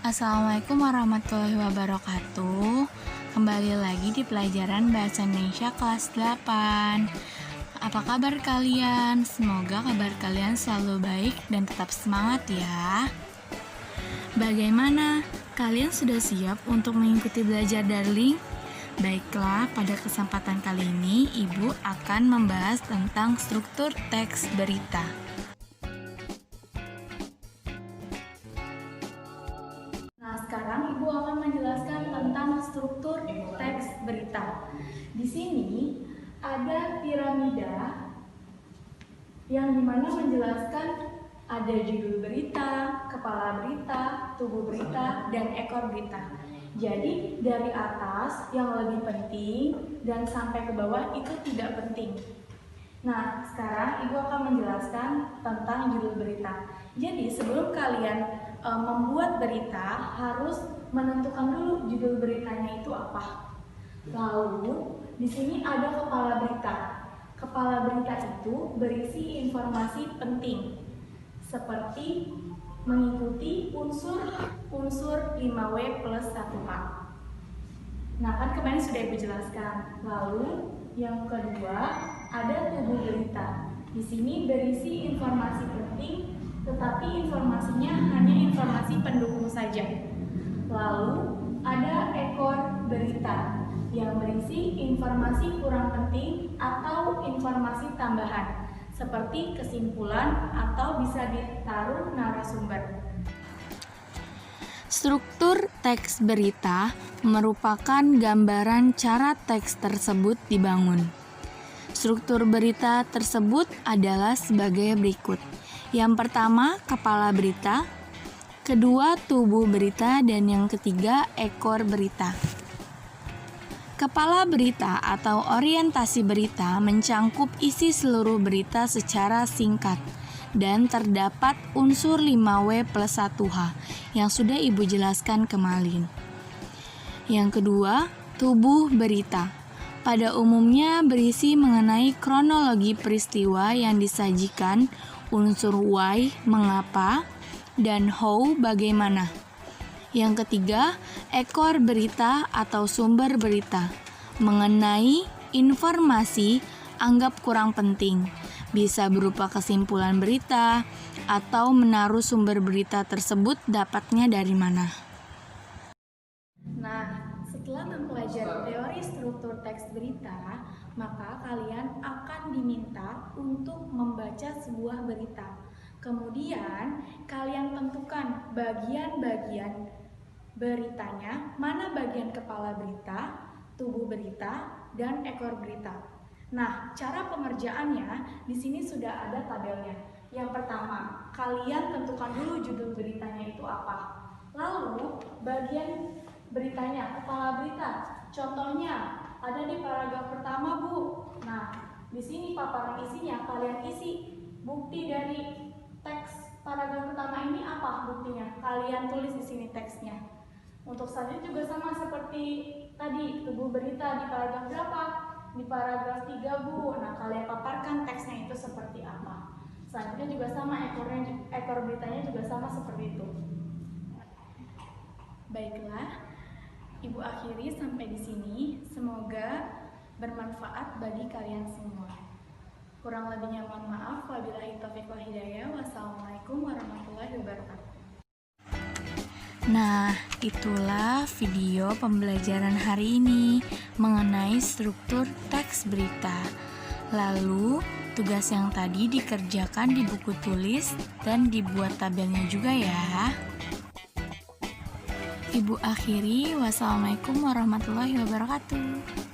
Assalamualaikum warahmatullahi wabarakatuh. Kembali lagi di pelajaran Bahasa Indonesia kelas 8. Apa kabar kalian? Semoga kabar kalian selalu baik dan tetap semangat ya. Bagaimana? Kalian sudah siap untuk mengikuti belajar Darling? Baiklah, pada kesempatan kali ini Ibu akan membahas tentang struktur teks berita. Nah, sekarang Ibu akan menjelaskan tentang struktur teks berita. Di sini ada piramida yang dimana menjelaskan ada judul berita, kepala berita, tubuh berita, dan ekor berita. Jadi dari atas yang lebih penting dan sampai ke bawah itu tidak penting. Nah, sekarang Ibu akan menjelaskan tentang judul berita. Jadi sebelum kalian membuat berita harus menentukan dulu judul beritanya itu apa. Lalu di sini ada kepala berita. Kepala berita itu berisi informasi penting seperti mengikuti unsur 5W plus 1A. Nah, kan kemarin sudah Ibu jelaskan. Lalu yang kedua ada tubuh berita. Di sini berisi informasi penting, tetapi informasinya hanya informasi pendukung saja. Lalu ada ekor berita yang berisi informasi kurang penting atau informasi tambahan, seperti kesimpulan atau bisa ditaruh narasumber. Struktur teks berita merupakan gambaran cara teks tersebut dibangun. Struktur berita tersebut adalah sebagai berikut. Yang pertama, kepala berita, kedua, tubuh berita, dan yang ketiga, ekor berita. Kepala berita atau orientasi berita mencangkup isi seluruh berita secara singkat dan terdapat unsur 5W plus 1H yang sudah Ibu jelaskan kemarin. Yang kedua, tubuh berita. Pada umumnya berisi mengenai kronologi peristiwa yang disajikan, unsur why, mengapa, dan how, bagaimana. Yang ketiga, ekor berita atau sumber berita. Mengenai informasi anggap kurang penting. Bisa berupa kesimpulan berita atau menaruh sumber berita tersebut dapatnya dari mana. Nah, setelah mempelajari teori struktur teks berita, maka kalian akan diminta untuk membaca sebuah berita. Kemudian, kalian tentukan bagian-bagian beritanya, mana bagian kepala berita, tubuh berita, dan ekor berita. Nah, cara pengerjaannya di sini sudah ada tabelnya. Yang pertama, kalian tentukan dulu judul beritanya itu apa. Lalu, bagian beritanya, kepala berita. Contohnya ada di paragraf pertama, Bu. Nah, di sini paparan isinya kalian isi. Bukti dari teks paragraf pertama ini apa buktinya? Kalian tulis di sini teksnya. Untuk selanjutnya juga sama seperti tadi, tubuh berita di paragraf berapa? Di paragraf 3, Bu. Nah, kalian paparkan teksnya itu seperti apa. Selanjutnya juga sama, ekor beritanya juga sama seperti itu. Baiklah, Ibu akhiri sampai di sini. Semoga bermanfaat bagi kalian semua. Kurang lebihnya mohon maaf. Wabillahi taufiq wal hidayah. Wassalamualaikum warahmatullahi wabarakatuh. Nah, itulah video pembelajaran hari ini mengenai struktur teks berita. Lalu, tugas yang tadi dikerjakan di buku tulis dan dibuat tabelnya juga ya. Ibu akhiri, wassalamualaikum warahmatullahi wabarakatuh.